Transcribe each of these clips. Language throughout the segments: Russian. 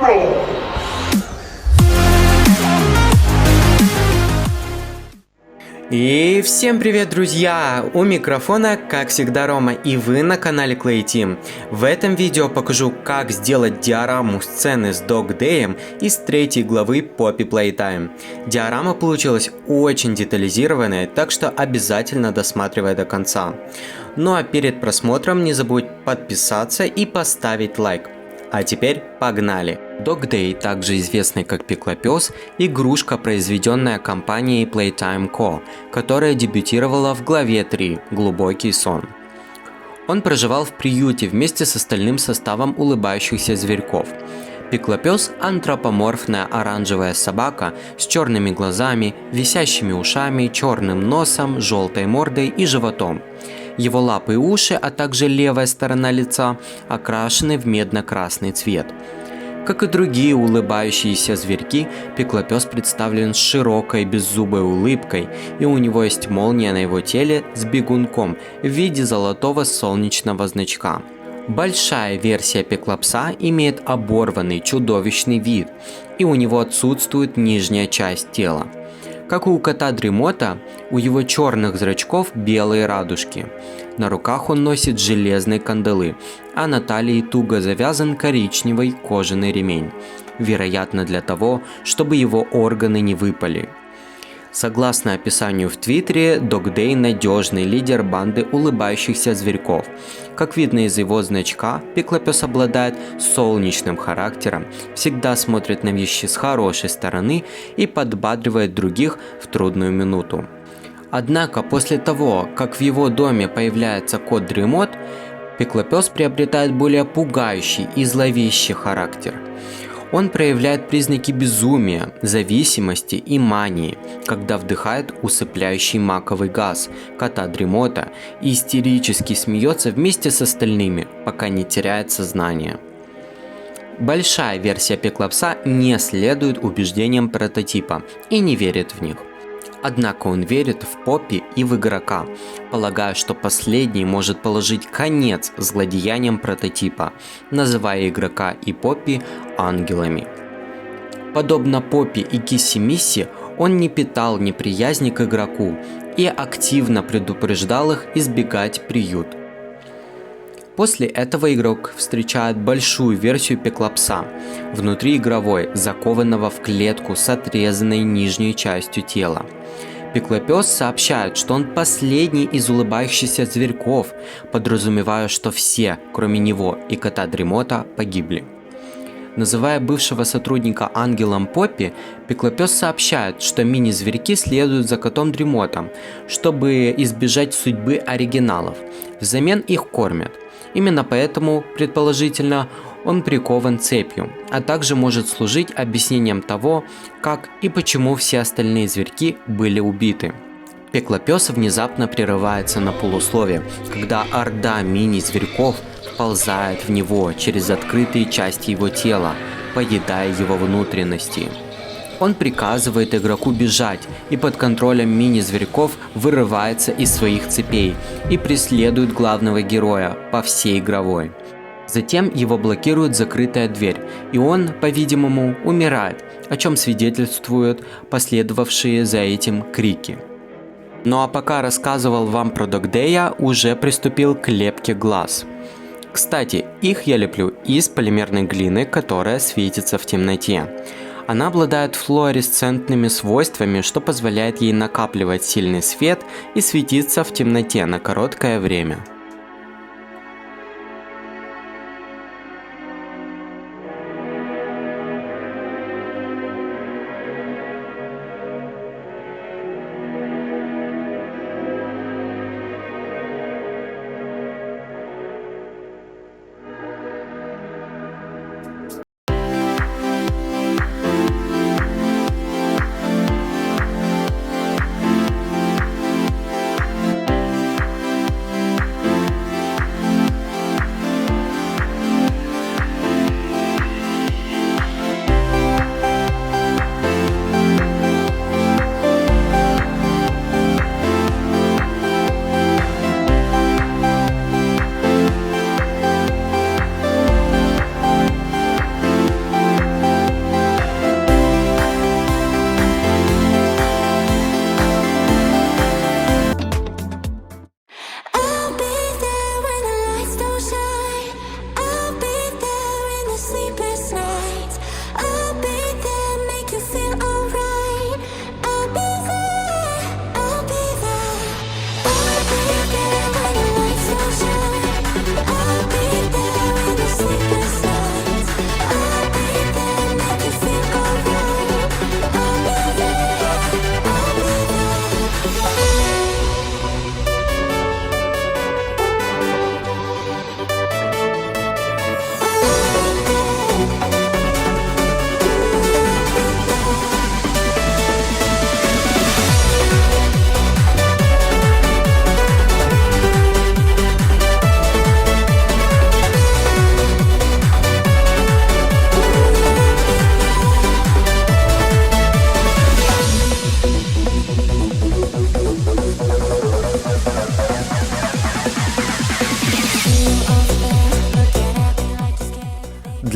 Pro. И всем привет, друзья! У микрофона, как всегда, Рома, и вы на канале Clay Team. В этом видео покажу, как сделать диораму сцены с Dog Day из 3 главы Poppy Playtime. Диорама получилась очень детализированной, так что обязательно досматривай до конца. Ну а перед просмотром не забудь подписаться и поставить лайк. А теперь погнали! Dog Day, также известный как Пиклопес, игрушка, произведенная компанией Playtime Co., которая дебютировала в главе 3 «Глубокий сон». Он проживал в приюте вместе с остальным составом улыбающихся зверьков. Пиклопес – антропоморфная оранжевая собака с черными глазами, висящими ушами, черным носом, желтой мордой и животом. Его лапы и уши, а также левая сторона лица окрашены в медно-красный цвет. Как и другие улыбающиеся зверьки, Пиклопес представлен с широкой беззубой улыбкой, и у него есть молния на его теле с бегунком в виде золотого солнечного значка. Большая версия Пиклопса имеет оборванный чудовищный вид, и у него отсутствует нижняя часть тела. Как и у кота Дремота, у его черных зрачков белые радужки. На руках он носит железные кандалы, а на талии туго завязан коричневый кожаный ремень, вероятно для того, чтобы его органы не выпали. Согласно описанию в Твиттере, Dog Day – надежный лидер банды улыбающихся зверьков. Как видно из его значка, Пиклопес обладает солнечным характером, всегда смотрит на вещи с хорошей стороны и подбадривает других в трудную минуту. Однако после того, как в его доме появляется кот Дремот, Пиклопес приобретает более пугающий и зловещий характер. Он проявляет признаки безумия, зависимости и мании, когда вдыхает усыпляющий маковый газ кота Дремота и истерически смеется вместе с остальными, пока не теряет сознание. Большая версия Пиклопса не следует убеждениям прототипа и не верит в них. Однако он верит в Поппи и в игрока, полагая, что последний может положить конец злодеяниям прототипа, называя игрока и Поппи ангелами. Подобно Поппи и Кисси-Мисси, он не питал неприязни к игроку и активно предупреждал их избегать приют. После этого игрок встречает большую версию Пиклопса, внутриигровой, закованного в клетку с отрезанной нижней частью тела. Пиклопес сообщает, что он последний из улыбающихся зверьков, подразумевая, что все, кроме него и кота Дремота, погибли. Называя бывшего сотрудника ангелом Поппи, Пиклопес сообщает, что мини-зверьки следуют за котом Дремотом, чтобы избежать судьбы оригиналов. Взамен их кормят. Именно поэтому, предположительно, он прикован цепью, а также может служить объяснением того, как и почему все остальные зверьки были убиты. Пиклопес внезапно прерывается на полуслове, когда орда мини-зверьков вползает в него через открытые части его тела, поедая его внутренности. Он приказывает игроку бежать и под контролем мини-зверьков вырывается из своих цепей и преследует главного героя по всей игровой. Затем его блокирует закрытая дверь, и он, по-видимому, умирает, о чем свидетельствуют последовавшие за этим крики. Ну а пока рассказывал вам про Dog Day, уже приступил к лепке глаз. Кстати, их я леплю из полимерной глины, которая светится в темноте. Она обладает флуоресцентными свойствами, что позволяет ей накапливать сильный свет и светиться в темноте на короткое время.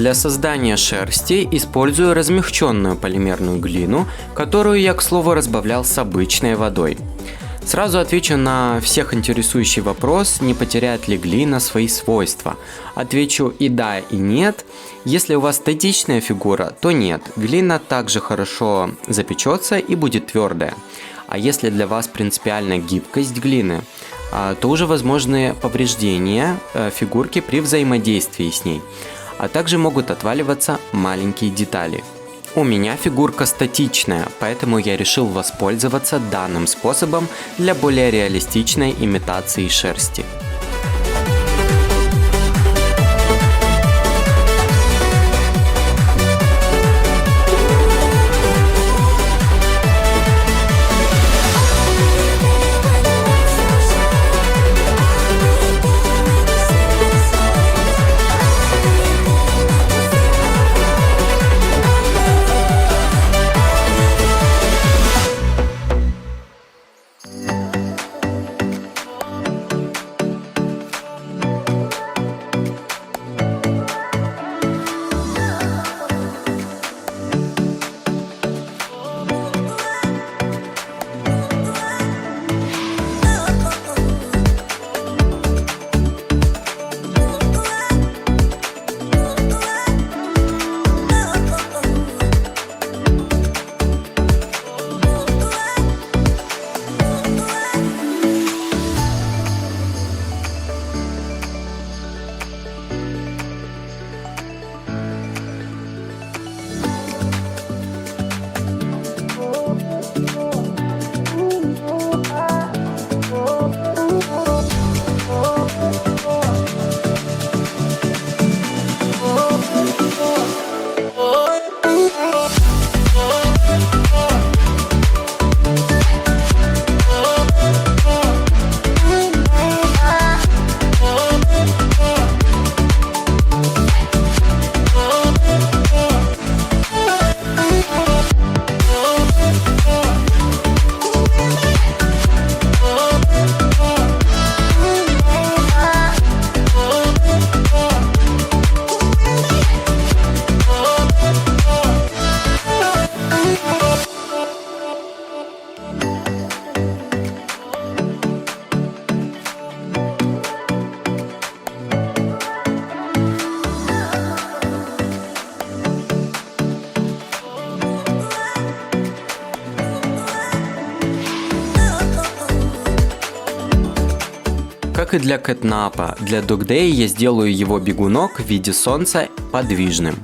Для создания шерсти использую размягченную полимерную глину, которую я, к слову, разбавлял с обычной водой. Сразу отвечу на всех интересующий вопрос, не потеряет ли глина свои свойства. Отвечу и да, и нет. Если у вас статичная фигура, то нет, глина также хорошо запечется и будет твердая. А если для вас принципиальна гибкость глины, то уже возможны повреждения фигурки при взаимодействии с ней, а также могут отваливаться маленькие детали. У меня фигурка статичная, поэтому я решил воспользоваться данным способом для более реалистичной имитации шерсти. Как и для кэтнапа, для Dog Day я сделаю его бегунок в виде солнца подвижным.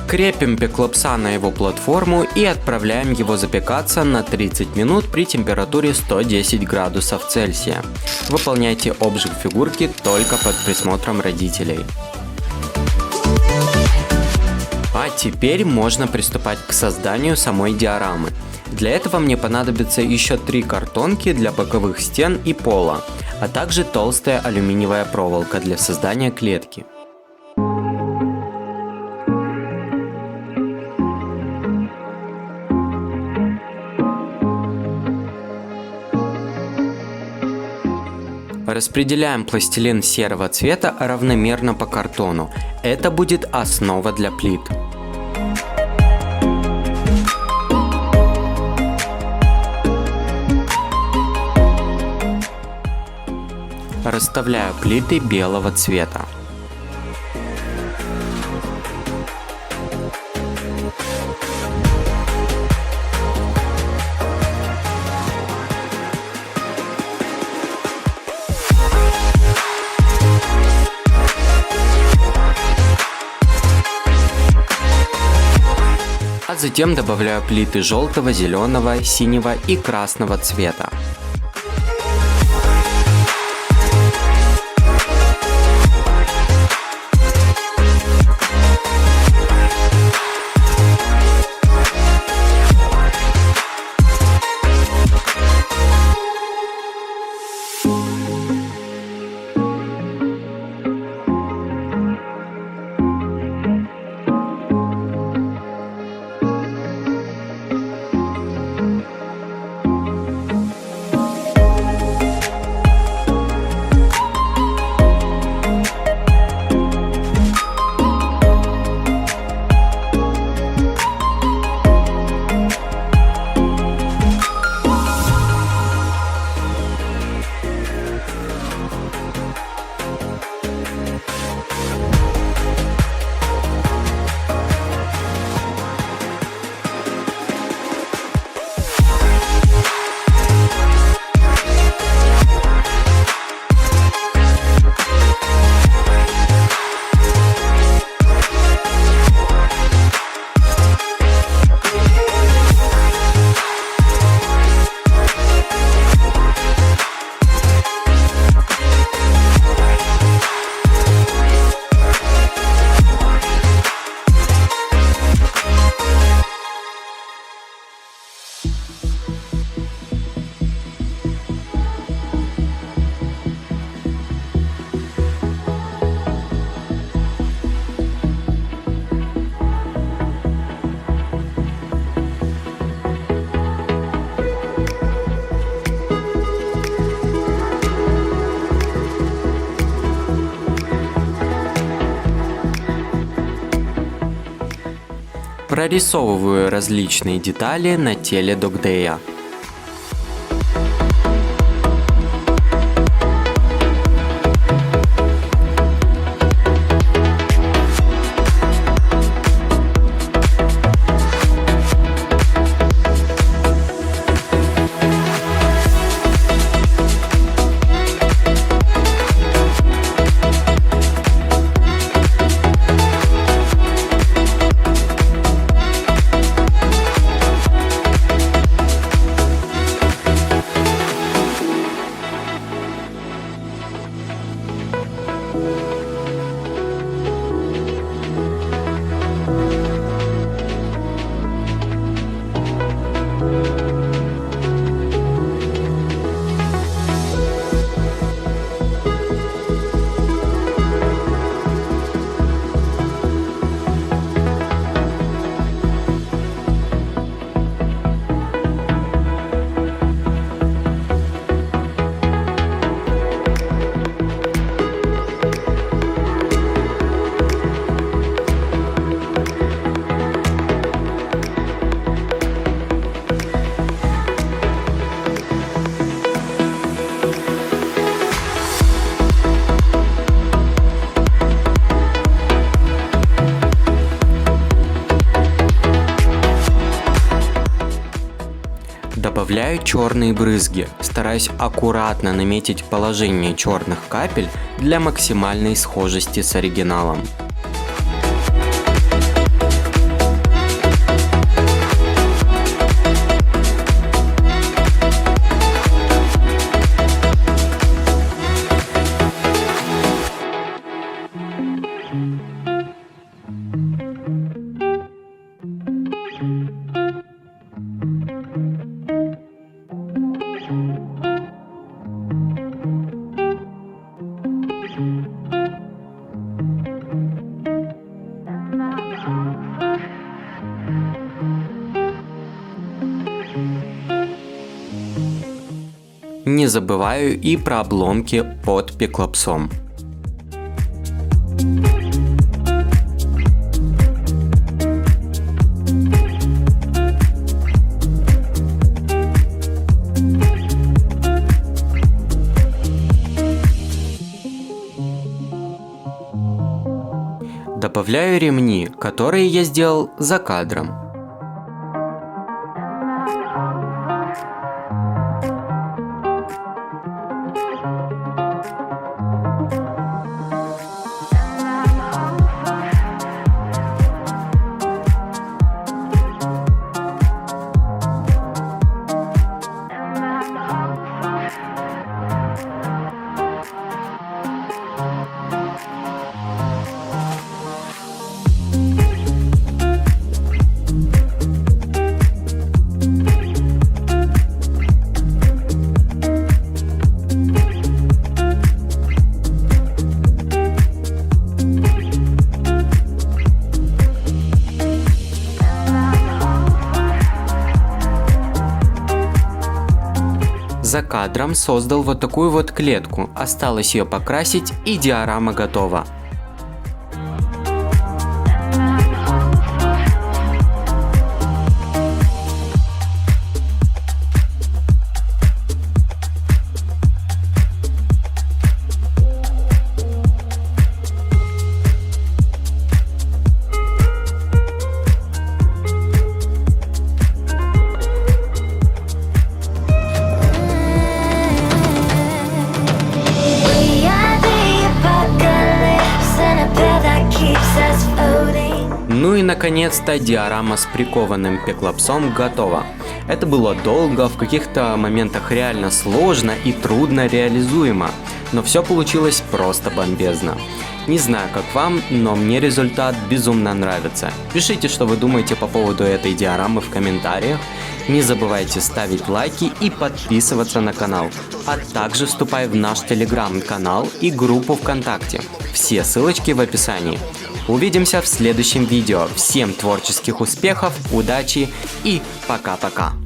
Крепим пеклопса на его платформу и отправляем его запекаться на 30 минут при температуре 110 градусов Цельсия. Выполняйте обжиг фигурки только под присмотром родителей. А теперь можно приступать к созданию самой диорамы. Для этого мне понадобится еще 3 картонки для боковых стен и пола, а также толстая алюминиевая проволока для создания клетки. Распределяем пластилин серого цвета равномерно по картону. Это будет основа для плит. Расставляю плиты белого цвета. А затем добавляю плиты желтого, зеленого, синего и красного цвета. прорисовываю различные детали на теле Догдея. Добавляю черные брызги, стараюсь аккуратно наметить положение черных капель для максимальной схожести с оригиналом. Не забываю и про обломки под пиклопсом. Добавляю ремни, которые я сделал за кадром. За кадром создал вот такую вот клетку, осталось ее покрасить и диорама готова. Ну и наконец-то диорама с прикованным пиклопсом готова. Это было долго, в каких-то моментах реально сложно и трудно реализуемо, но все получилось просто бомбезно. Не знаю как вам, но мне результат безумно нравится. Пишите, что вы думаете по поводу этой диорамы в комментариях. Не забывайте ставить лайки и подписываться на канал, а также вступай в наш телеграм-канал и группу ВКонтакте. Все ссылочки в описании. Увидимся в следующем видео. Всем творческих успехов, удачи и пока-пока.